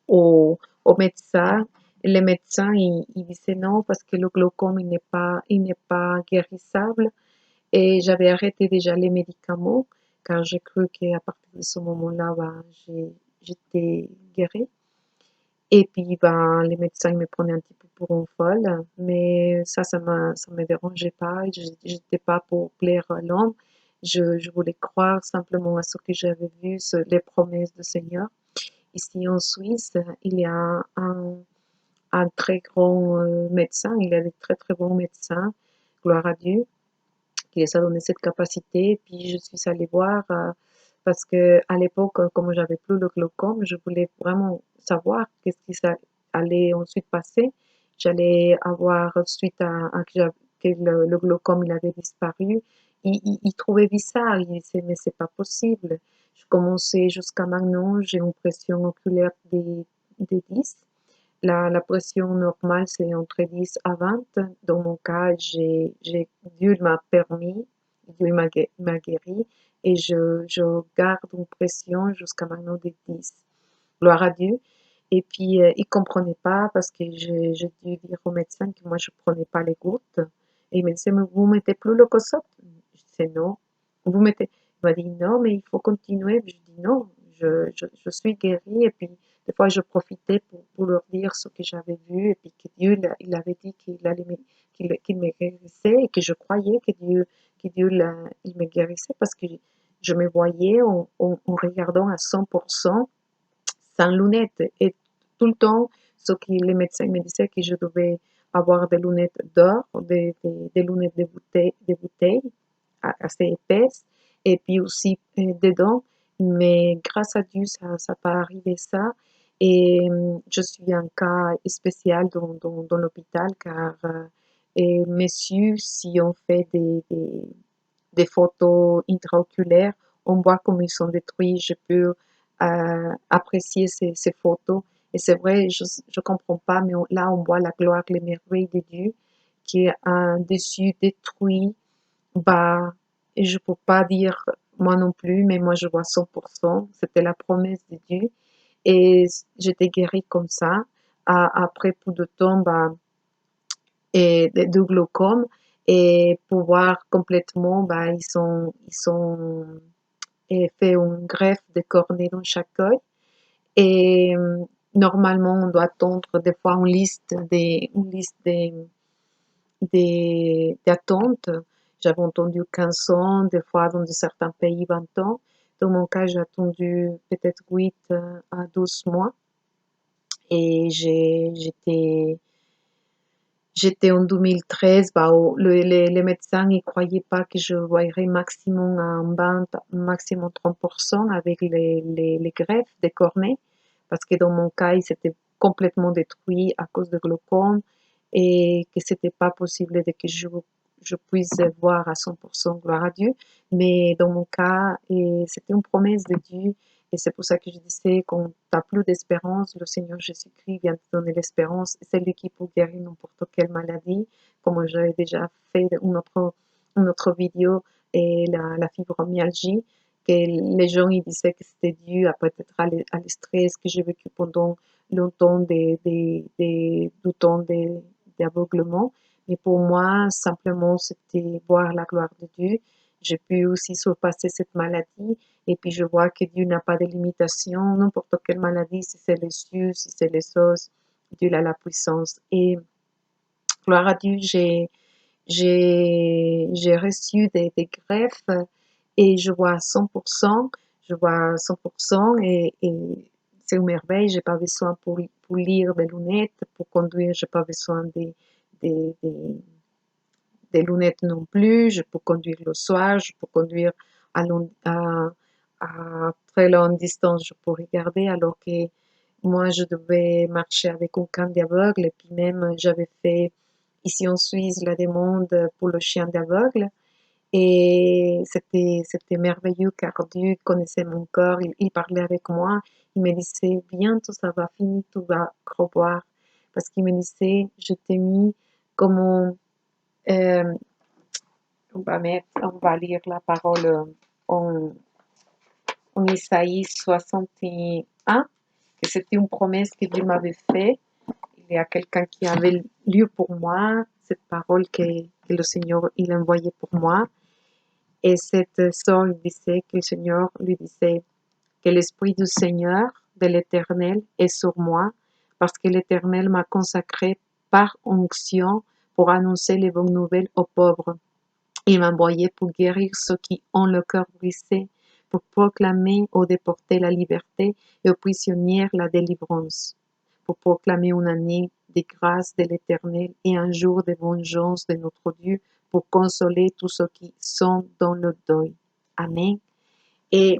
au médecin. Les médecins, ils disaient non parce que le glaucome, il n'est pas guérissable. Et j'avais arrêté déjà les médicaments car j'ai cru qu'à partir de ce moment-là, bah, j'étais guérie. Et puis, ben, les médecins me prenaient un petit peu pour une folle, mais ça me dérangeait pas. J'étais pas pour plaire à l'homme. Je voulais croire simplement à ce que j'avais vu, les promesses du Seigneur. Ici en Suisse, il y a un très grand médecin, il y a des très très bons médecins, gloire à Dieu qui les a donné cette capacité. Puis je suis allée voir parce que à l'époque, comme j'avais plus le glaucome, je voulais vraiment savoir qu'est-ce qui allait ensuite passer. J'allais avoir suite à que le glaucome il avait disparu. Il trouvait bizarre, il disait mais c'est pas possible. Je commençais jusqu'à maintenant, j'ai une pression oculaire des 10. La pression normale, c'est entre 10 à 20. Dans mon cas, Dieu m'a permis, Dieu m'a guéri et je garde une pression jusqu'à maintenant de 10. Gloire à Dieu. Et puis, il ne comprenait pas parce que j'ai dû dire au médecin que moi, je ne prenais pas les gouttes. Et il me disait, mais vous ne mettez plus le COSOP? Je disais non. Vous mettez. Il m'a dit non, mais il faut continuer. Je dis non, je suis guérie. Et puis, des fois, je profitais pour leur dire ce que j'avais vu et puis que Dieu, il avait dit qu'il me guérissait et que je croyais que Dieu il me guérissait parce que je me voyais en regardant à 100% sans lunettes. Et tout le temps, ce que les médecins me disaient que je devais avoir des lunettes d'or, des lunettes de bouteille assez épaisses, et puis aussi dedans. Mais grâce à Dieu, ça n'a pas arrivé ça. Et je suis un cas spécial dans l'hôpital car et messieurs, si on fait des photos intraoculaires, on voit comme ils sont détruits. Je peux apprécier ces photos. Et c'est vrai, je ne comprends pas, mais là, on voit la gloire, les merveilles de Dieu qui est un dessus détruit. Bah, et je ne peux pas dire moi non plus, mais moi je vois 100%. C'était la promesse de Dieu. Et j'étais guérie comme ça. Après peu de temps, bah, et de glaucome et pouvoir complètement, bah, ils sont fait une greffe de cornée dans chaque œil et normalement on doit attendre des fois une liste d'attente. J'avais entendu 15 ans, des fois dans certains pays 20 ans. Dans mon cas, j'ai attendu peut-être 8 à 12 mois et j'étais en 2013, bah, les médecins ne croyaient pas que je voyerais maximum un 20, maximum 30% avec les greffes des cornets, parce que dans mon cas, ils s'étaient complètement détruits à cause de glaucome et que c'était pas possible de que je puisse voir à 100%, gloire à Dieu. Mais dans mon cas, et c'était une promesse de Dieu et c'est pour ça que je disais, quand tu n'as plus d'espérance, le Seigneur Jésus-Christ vient te donner l'espérance. C'est lui qui peut guérir n'importe quelle maladie, comme j'avais déjà fait une autre vidéo, et la fibromyalgie, que les gens ils disaient que c'était dû à peut-être à stress que j'ai vécu pendant longtemps du temps d'aveuglement. Mais pour moi, simplement, c'était voir la gloire de Dieu. J'ai pu aussi surpasser cette maladie et puis je vois que Dieu n'a pas de limitation, n'importe quelle maladie, si c'est les yeux, si c'est les os, Dieu a la puissance. Et gloire à Dieu, j'ai reçu des greffes et je vois à 100%, je vois à 100% et c'est une merveille, j'ai pas besoin pour lire des lunettes, pour conduire, j'ai pas besoin des, des, des lunettes non plus, je peux conduire le soir, je peux conduire à très longue distance, je peux regarder, alors que moi, je devais marcher avec un camp d'aveugle, et puis même, j'avais fait ici en Suisse la demande pour le chien d'aveugle. Et c'était merveilleux car Dieu connaissait mon corps, il parlait avec moi, il me disait, bientôt ça va finir, tu vas revoir. Parce qu'il me disait, je t'ai mis comme euh, on va lire la parole en, en Isaïe 61, que c'était une promesse que Dieu m'avait faite. Il y a quelqu'un qui avait lu pour moi cette parole que le Seigneur il envoyait pour moi. Et cette sœur lui disait que le Seigneur lui disait que l'Esprit du Seigneur, de l'Éternel, est sur moi, parce que l'Éternel m'a consacré par onction pour annoncer les bonnes nouvelles aux pauvres. Il m'a envoyé pour guérir ceux qui ont le cœur brisé, pour proclamer aux déportés la liberté et aux prisonniers la délivrance, pour proclamer une année de grâce de l'Éternel et un jour de vengeance de notre Dieu, pour consoler tous ceux qui sont dans le deuil. Amen. Et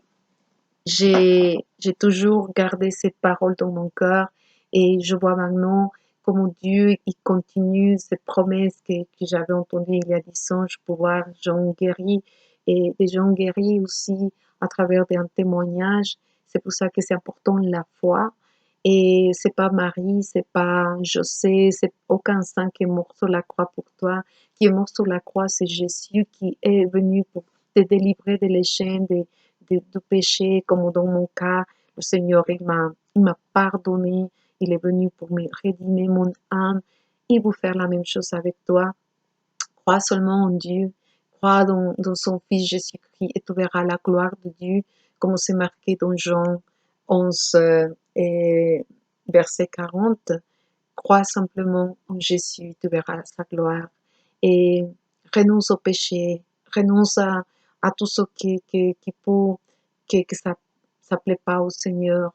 j'ai toujours gardé cette parole dans mon cœur et je vois maintenant comment Dieu il continue cette promesse que j'avais entendue il y a 10 ans, je peux voir gens guéris et des gens guéris aussi à travers un témoignage. C'est pour ça que c'est important la foi. Et c'est pas Marie, c'est pas José, c'est aucun saint qui est mort sur la croix pour toi. Qui est mort sur la croix, c'est Jésus qui est venu pour te délivrer de les chaînes, du péché, comme dans mon cas, le Seigneur, il m'a pardonné, il est venu pour me rédimer mon âme. Il veut faire la même chose avec toi. Crois seulement en Dieu, crois dans son Fils Jésus-Christ et tu verras la gloire de Dieu, comme c'est marqué dans Jean 11 et verset 40. Crois simplement en Jésus, tu verras sa gloire. Et renonce au péché, renonce à tout ce qui peut, que ça plaît pas au Seigneur.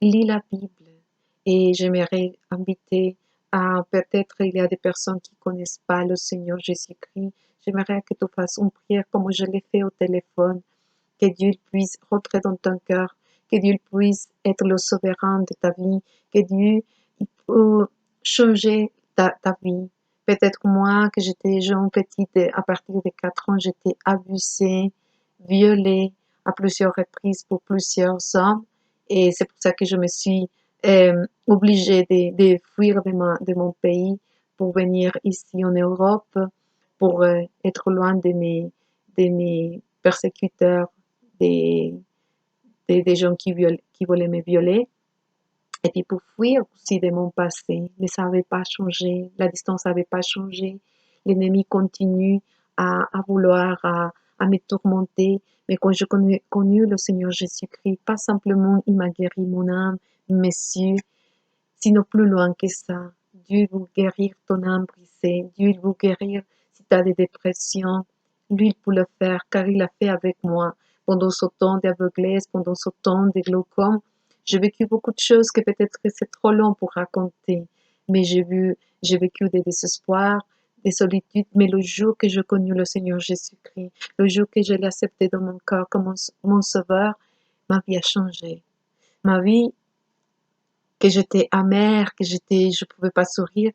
Lis la Bible. Et j'aimerais inviter à, peut-être il y a des personnes qui connaissent pas le Seigneur Jésus-Christ. J'aimerais que tu fasses une prière comme je l'ai fait au téléphone. Que Dieu puisse rentrer dans ton cœur. Que Dieu puisse être le souverain de ta vie. Que Dieu peut changer ta vie. Peut-être moi, que j'étais jeune, petite, à partir de 4 ans, j'étais abusée, violée à plusieurs reprises pour plusieurs hommes. Et c'est pour ça que je me suis obligée de fuir de mon pays pour venir ici en Europe, pour être loin de mes persécuteurs, des, des gens qui voulaient me violer. Et puis pour fuir aussi de mon passé, mais ça n'avait pas changé, la distance n'avait pas changé. L'ennemi continue à vouloir, à me tourmenter. Mais quand je connu le Seigneur Jésus-Christ, pas simplement il m'a guéri mon âme, mais sinon plus loin que ça. Dieu veut guérir ton âme brisée. Dieu veut guérir si tu as des dépressions. Lui, il peut le faire, car il l'a fait avec moi. Pendant ce temps d'aveuglesse, pendant ce temps de glaucome, j'ai vécu beaucoup de choses que peut-être que c'est trop long pour raconter. Mais j'ai vécu des désespoirs, des solitudes. Mais le jour que j'ai connu le Seigneur Jésus-Christ, le jour que je l'ai accepté dans mon cœur comme mon sauveur, ma vie a changé. Ma vie que j'étais amère, je pouvais pas sourire,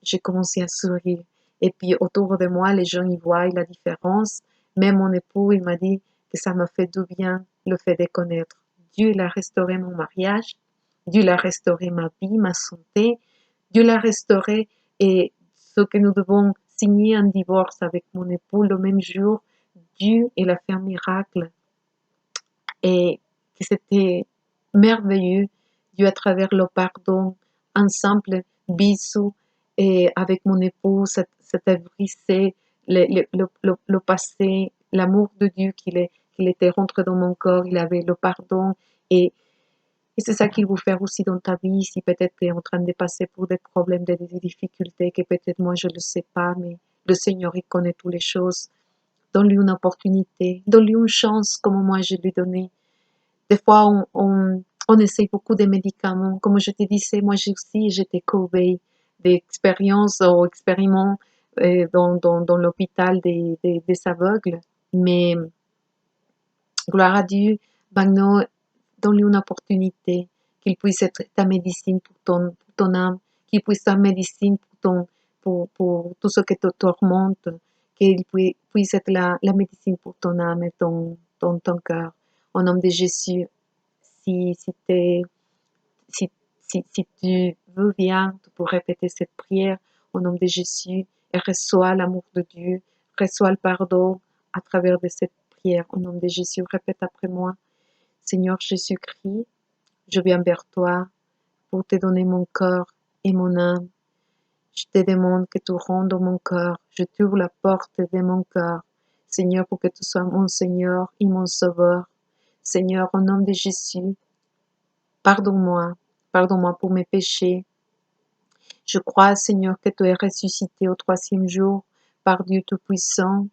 j'ai commencé à sourire. Et puis autour de moi, les gens y voient la différence. Même mon époux, il m'a dit que ça m'a fait du bien le fait de connaître. Dieu il a restauré mon mariage, Dieu il a restauré ma vie, ma santé, Dieu l'a restauré et ce que nous devons signer un divorce avec mon époux le même jour, Dieu il a fait un miracle et que c'était merveilleux. Dieu à travers le pardon, un simple bisou et avec mon époux, c'était brisé le passé, l'amour de Dieu qu'il était rentré dans mon corps, il avait le pardon et, et c'est ça qu'il veut faire aussi dans ta vie, si peut-être tu es en train de passer pour des problèmes, des difficultés, que peut-être moi je ne le sais pas, mais le Seigneur il connaît toutes les choses. Donne-lui une opportunité, donne-lui une chance comme moi je lui ai donné. Des fois, on essaye beaucoup de médicaments. Comme je te disais, moi aussi, j'étais cobaye d'expériences ou expériments dans l'hôpital des aveugles. Mais gloire à Dieu, maintenant, donne-lui une opportunité, qu'il puisse être ta médecine pour ton âme, qu'il puisse être ta médecine pour tout ce qui te tourmente, qu'il puisse être la médecine pour ton âme et ton cœur. Au nom de Jésus, si, si, si, si tu veux bien, tu peux répéter cette prière au nom de Jésus et reçois l'amour de Dieu, reçois le pardon à travers de cette prière. Au nom de Jésus, répète après moi. Seigneur Jésus-Christ, je viens vers toi pour te donner mon corps et mon âme. Je te demande que tu rentres dans mon cœur. Je t'ouvre la porte de mon cœur. Seigneur, pour que tu sois mon Seigneur et mon Sauveur. Seigneur, au nom de Jésus, pardonne-moi. Pardonne-moi pour mes péchés. Je crois, Seigneur, que tu es ressuscité au troisième jour par Dieu Tout-Puissant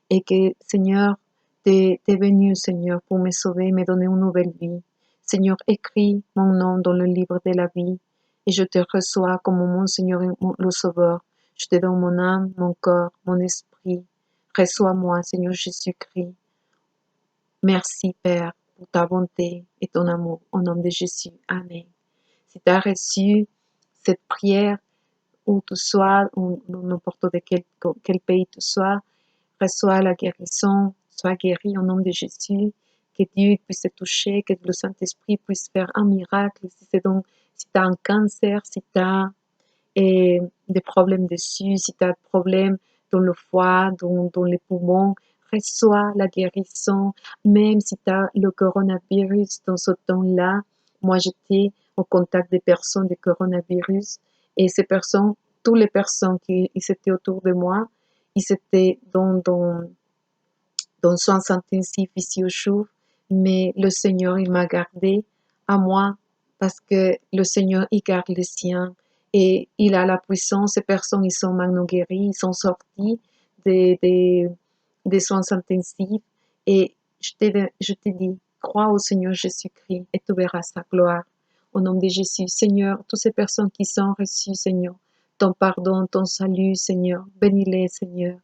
et que, Seigneur, tu es venu, Seigneur, pour me sauver, me donner une nouvelle vie. Seigneur, écris mon nom dans le livre de la vie et je te reçois comme mon Seigneur et le Sauveur. Je te donne mon âme, mon corps, mon esprit. Reçois-moi, Seigneur Jésus-Christ. Merci, Père, pour ta bonté et ton amour. Au nom de Jésus. Amen. Si tu as reçu cette prière, où tu sois, ou n'importe de quel pays tu sois, reçois la guérison, sois guéri au nom de Jésus, que Dieu puisse te toucher, que le Saint-Esprit puisse faire un miracle. Si tu as un cancer, si tu as des problèmes dessus, si tu as des problèmes dans le foie, dans les poumons, reçois la guérison. Même si tu as le coronavirus dans ce temps-là, moi j'étais au contact des personnes du coronavirus et ces personnes, toutes les personnes qui étaient autour de moi, ils étaient dans soins intensifs ici au Chouf, mais le Seigneur, il m'a gardé à moi parce que le Seigneur, il garde les siens et il a la puissance. Ces personnes, ils sont maintenant guéris, ils sont sortis des soins intensifs et je te dis, crois au Seigneur Jésus-Christ et tu verras sa gloire. Au nom de Jésus, Seigneur, toutes ces personnes qui sont reçues, Seigneur, ton pardon, ton salut, Seigneur, bénis-les, Seigneur.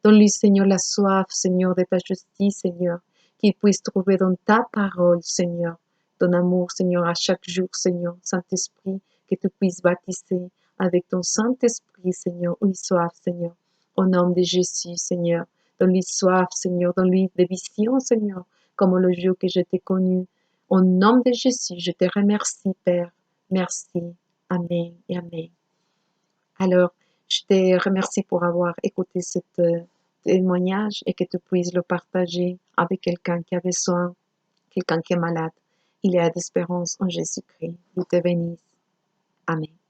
Donne-lui, Seigneur, la soif, Seigneur, de ta justice, Seigneur, qu'il puisse trouver dans ta parole, Seigneur, ton amour, Seigneur, à chaque jour, Seigneur, Saint-Esprit, que tu puisses baptiser avec ton Saint-Esprit, Seigneur, où il soif, Seigneur, au nom de Jésus, Seigneur. Donne-lui soif, Seigneur, donne-lui des visions, Seigneur, comme le jour que je t'ai connu. Au nom de Jésus, je te remercie, Père. Merci. Amen et Amen. Alors, je te remercie pour avoir écouté ce témoignage et que tu puisses le partager avec quelqu'un qui a besoin, quelqu'un qui est malade. Il y a d'espérance en Jésus-Christ. Dieu te bénisse. Amen.